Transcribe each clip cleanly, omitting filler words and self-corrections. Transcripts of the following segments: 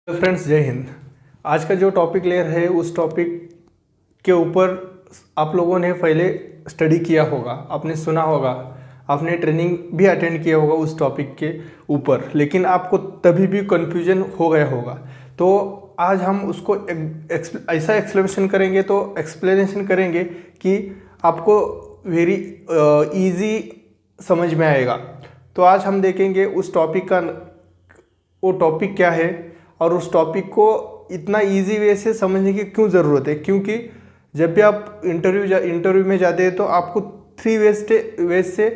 तो फ्रेंड्स, जय हिंद। आज का जो टॉपिक ले रहे हैं उस टॉपिक के ऊपर आप लोगों ने पहले स्टडी किया होगा, आपने सुना होगा, आपने ट्रेनिंग भी अटेंड किया होगा उस टॉपिक के ऊपर, लेकिन आपको तभी भी कन्फ्यूजन हो गया होगा। तो आज हम उसको ऐसा एक्सप्लेनेशन करेंगे कि आपको वेरी इजी समझ में आएगा। तो आज हम देखेंगे उस टॉपिक का वो टॉपिक क्या है और उस टॉपिक को इतना इजी वे से समझने की क्यों ज़रूरत है। क्योंकि जब भी आप इंटरव्यू में जाते हैं तो आपको 3 वेज से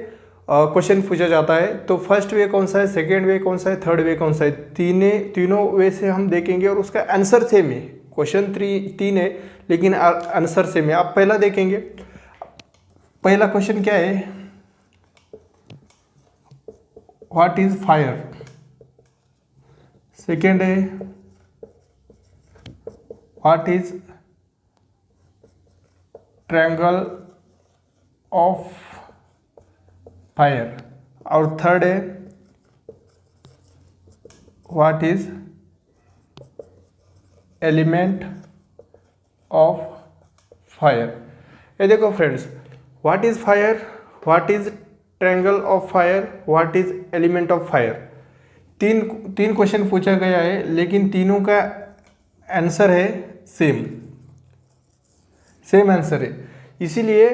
क्वेश्चन पूछा जाता है। तो फर्स्ट वे कौन सा है, सेकेंड वे कौन सा है, थर्ड वे कौन सा है, तीनों वे से हम देखेंगे और उसका आंसर सेम है। क्वेश्चन 3 है लेकिन आंसर सेम है। आप पहला देखेंगे, पहला क्वेश्चन क्या है, व्हाट इज फायर। सेकेंड है what is triangle of fire और थर्ड है what is element of fire. ये देखो friends, what is fire, what is triangle of fire, what is element of fire. तीन क्वेश्चन पूछा गया है लेकिन तीनों का आंसर है सेम आंसर है, इसीलिए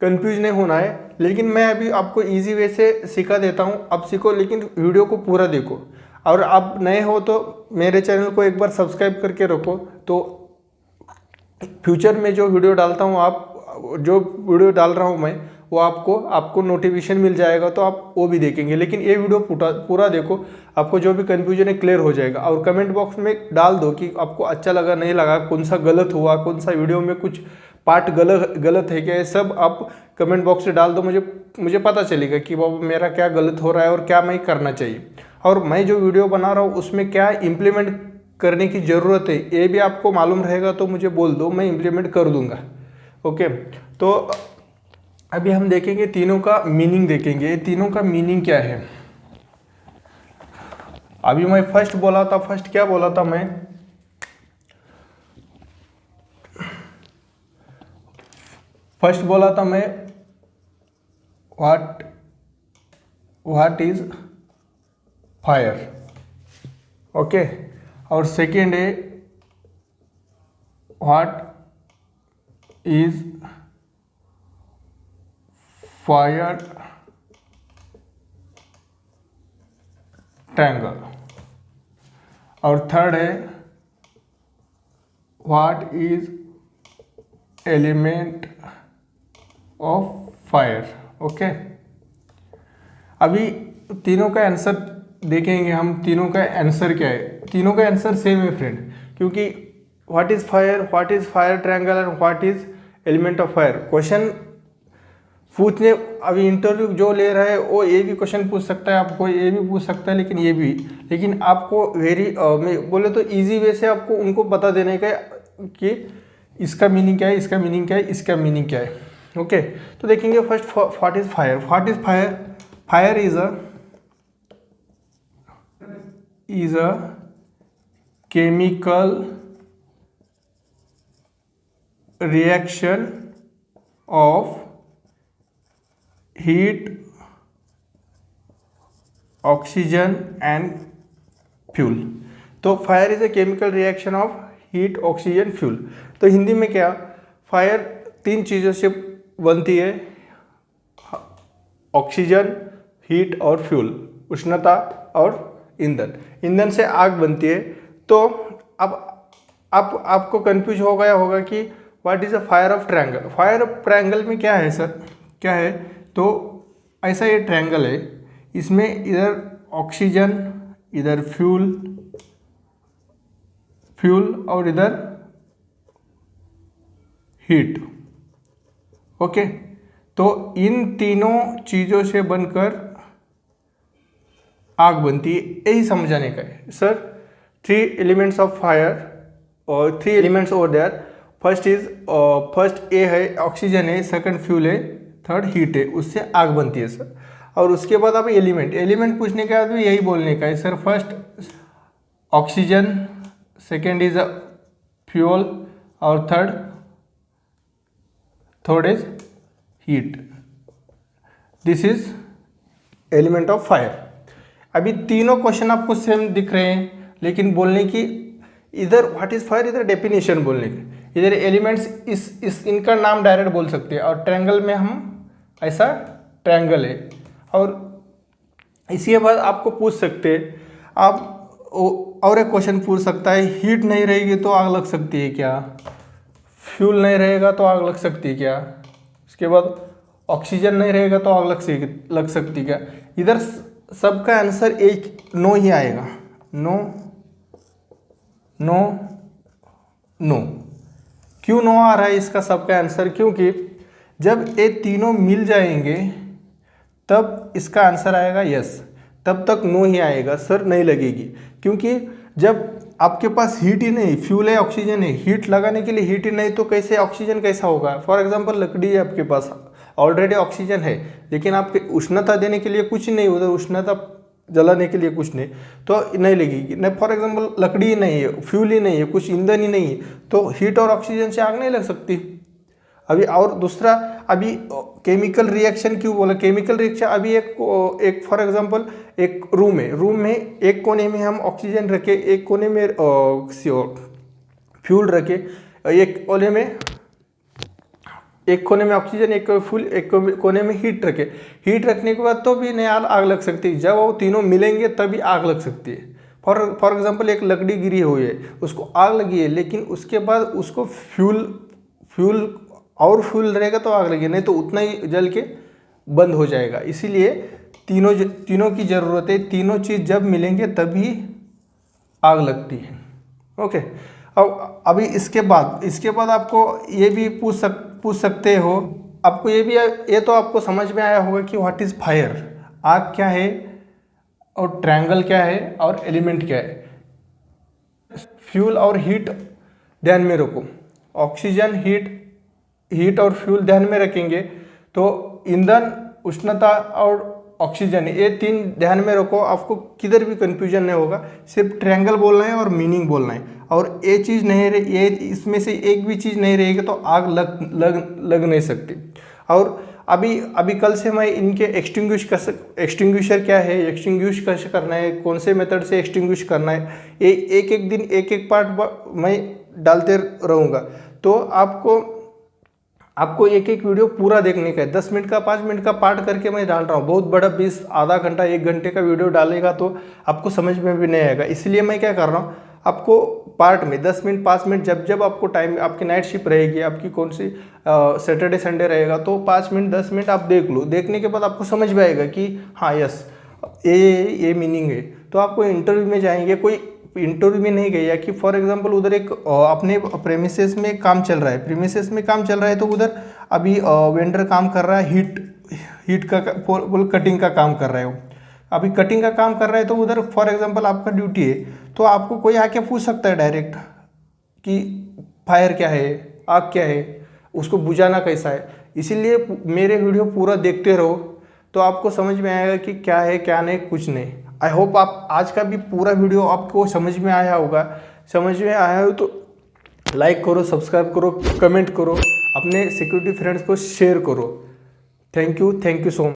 कंफ्यूज नहीं होना है। लेकिन मैं अभी आपको इजी वे से सिखा देता हूँ, आप सीखो, लेकिन वीडियो को पूरा देखो। और आप नए हो तो मेरे चैनल को एक बार सब्सक्राइब करके रखो, तो फ्यूचर में जो वीडियो डालता हूँ जो वीडियो डाल रहा हूँ मैं वो आपको नोटिफिकेशन मिल जाएगा, तो आप वो भी देखेंगे। लेकिन ये वीडियो पूरा देखो, आपको जो भी कन्फ्यूजन है क्लियर हो जाएगा। और कमेंट बॉक्स में डाल दो कि आपको अच्छा लगा, नहीं लगा, कौन सा गलत हुआ, कौन सा वीडियो में कुछ पार्ट गलत है क्या, ये सब आप कमेंट बॉक्स में डाल दो। मुझे पता चलेगा कि बाबा मेरा क्या गलत हो रहा है और क्या मैं करना चाहिए, और मैं जो वीडियो बना रहा हूँ उसमें क्या इम्प्लीमेंट करने की ज़रूरत है ये भी आपको मालूम रहेगा। तो मुझे बोल दो, मैं इम्प्लीमेंट कर दूंगा। ओके, तो अभी हम देखेंगे तीनों का मीनिंग देखेंगे, तीनों का मीनिंग क्या है। अभी मैं फर्स्ट क्या बोला था मैं, फर्स्ट बोला था मैं व्हाट इज फायर। ओके, और सेकेंड है व्हाट इज फायर ट्रायंगल, और थर्ड है what is element of fire. Okay, अभी तीनों का आंसर देखेंगे हम। तीनों का आंसर क्या है, तीनों का आंसर सेम है फ्रेंड, क्योंकि what is fire triangle and what is element of fire. Question पूछने, अभी इंटरव्यू जो ले रहा है वो ये भी क्वेश्चन पूछ सकता है, आपको ये भी पूछ सकता है, लेकिन आपको बोले तो इजी वे से आपको उनको बता देने का कि इसका मीनिंग क्या है, इसका मीनिंग क्या है, इसका मीनिंग क्या है। ओके, तो देखेंगे first what is fire. Fire is a chemical reaction of heat, oxygen and fuel. तो fire is a chemical reaction of heat, oxygen, fuel. तो हिंदी में क्या, फायर 3 चीज़ों से बनती है, ऑक्सीजन, हीट और फ्यूल, उष्णता और ईंधन से आग बनती है। तो अब आपको कंफ्यूज हो गया होगा कि what is a fire of triangle. Fire of triangle में क्या है सर, क्या है, तो ऐसा ये ट्रायंगल है, इसमें इधर ऑक्सीजन, इधर फ्यूल और इधर हीट। ओके, तो इन तीनों चीज़ों से बनकर आग बनती है, यही समझाने का है सर। 3 एलिमेंट्स ऑफ फायर और 3 elements over there. First A है ऑक्सीजन है, सेकंड फ्यूल है, थर्ड हीट है, उससे आग बनती है सर। और उसके बाद आप एलिमेंट पूछने के बाद भी यही बोलने का है sir. First oxygen, second is fuel और third is heat. This is element of fire. अभी तीनों क्वेश्चन आपको सेम दिख रहे हैं, लेकिन बोलने की इधर व्हाट इज फायर, इधर डेफिनेशन बोलने की, इधर एलिमेंट्स इस इनका नाम डायरेक्ट बोल सकते हैं। और ट्रायंगल में हम ऐसा ट्रायंगल है। और इसके बाद आपको पूछ सकते हैं आप और एक क्वेश्चन पूछ सकता है, हीट नहीं रहेगी तो आग लग सकती है क्या, फ्यूल नहीं रहेगा तो आग लग सकती है क्या, उसके बाद ऑक्सीजन नहीं रहेगा तो आग लग सकती क्या। इधर सबका आंसर एक नो ही आएगा, नो नो नो। क्यों नो आ रहा है इसका सबका आंसर, क्योंकि जब ये तीनों मिल जाएंगे तब इसका आंसर आएगा यस, तब तक नो ही आएगा, सर नहीं लगेगी। क्योंकि जब आपके पास हीट ही नहीं, फ्यूल है, ऑक्सीजन है, हीट लगाने के लिए हीट ही नहीं तो कैसे ऑक्सीजन कैसा होगा। फॉर एग्जांपल लकड़ी है आपके पास, ऑलरेडी ऑक्सीजन है, लेकिन आपके उष्णता देने के लिए कुछ नहीं, उधर उष्णता जलाने के लिए कुछ नहीं, तो नहीं लगेगी। नहीं, फॉर एग्जांपल लकड़ी ही नहीं है, फ्यूल ही नहीं है, कुछ ईंधन ही नहीं है, तो हीट और ऑक्सीजन से आग नहीं लग सकती। अभी और दूसरा, अभी केमिकल रिएक्शन क्यों बोला, केमिकल रिएक्शन अभी एक फॉर एग्जांपल एक रूम है, रूम में एक कोने में हम ऑक्सीजन रखे, एक कोने में फ्यूल रखे, एक कोने में ऑक्सीजन, एक फ्यूल, एक कोने में हीट रखे। हीट रखने के बाद तो भी नहीं आग लग सकती, जब वो तीनों मिलेंगे तभी आग लग सकती है। फॉर एग्जांपल एक लकड़ी गिरी हुई है, उसको आग लगी है, लेकिन उसके बाद उसको फ्यूल रहेगा तो आग लगी, नहीं तो उतना ही जल के बंद हो जाएगा। इसीलिए तीनों की ज़रूरत है, तीनों चीज़ जब मिलेंगे तभी आग लगती है। ओके, अब अभी इसके बाद आपको ये भी पूछ सकते हो, आपको ये तो आपको समझ में आया होगा कि व्हाट इज़ फायर, आग क्या है और ट्रायंगल क्या है और एलिमेंट क्या है। फ्यूल और हीट ध्यान में रखो, ऑक्सीजन, हीट और फ्यूल ध्यान में रखेंगे तो ईंधन, उष्णता और ऑक्सीजन, ये तीन ध्यान में रखो, आपको किधर भी कंफ्यूजन नहीं होगा। सिर्फ ट्रायंगल बोलना है और मीनिंग बोलना है, और ये चीज़ नहीं रही, ये इसमें से एक भी चीज़ नहीं रहेगी तो आग लग नहीं सकती। और अभी कल से मैं इनके एक्सटिंग्विशर क्या है, एक्सटिंग्विश कैसे करना है, कौन से मेथड से एक्सटिंग्विश करना है, ये एक दिन एक पार्ट मैं डालते रहूँगा। तो आपको एक वीडियो पूरा देखने का है, 10 मिनट का 5 मिनट का पार्ट करके मैं डाल रहा हूँ। बहुत बड़ा 20 आधा घंटा 1 घंटे का वीडियो डालेगा तो आपको समझ में भी नहीं आएगा। इसलिए मैं क्या कर रहा हूँ, आपको पार्ट में 10 मिनट 5 मिनट जब आपको टाइम, आपकी नाइट शिफ्ट रहेगी, आपकी कौन सी सैटरडे संडे रहेगा, तो 5 मिनट 10 मिनट आप देख लो। देखने के बाद आपको समझ में आएगा कि हाँ यस ये मीनिंग है। तो आपको इंटरव्यू में जाएंगे, कोई इंटरव्यू में नहीं गया कि फॉर एग्जांपल उधर एक अपने प्रेमिसेस में काम चल रहा है, तो उधर अभी वेंडर काम कर रहा है, हीट का कटिंग का काम कर रहा है। अभी कटिंग का काम कर रहा है तो उधर फॉर एग्जांपल आपका ड्यूटी है, तो आपको कोई आके पूछ सकता है डायरेक्ट कि फायर क्या है, आग क्या है, उसको बुझाना कैसा है। इसीलिए मेरे वीडियो पूरा देखते रहो तो आपको समझ में आएगा कि क्या है क्या नहीं, कुछ नहीं। आई होप आप आज का भी पूरा वीडियो आपको समझ में आया होगा। समझ में आया हो तो लाइक करो, सब्सक्राइब करो, कमेंट करो, अपने सिक्योरिटी फ्रेंड्स को शेयर करो। Thank you so much.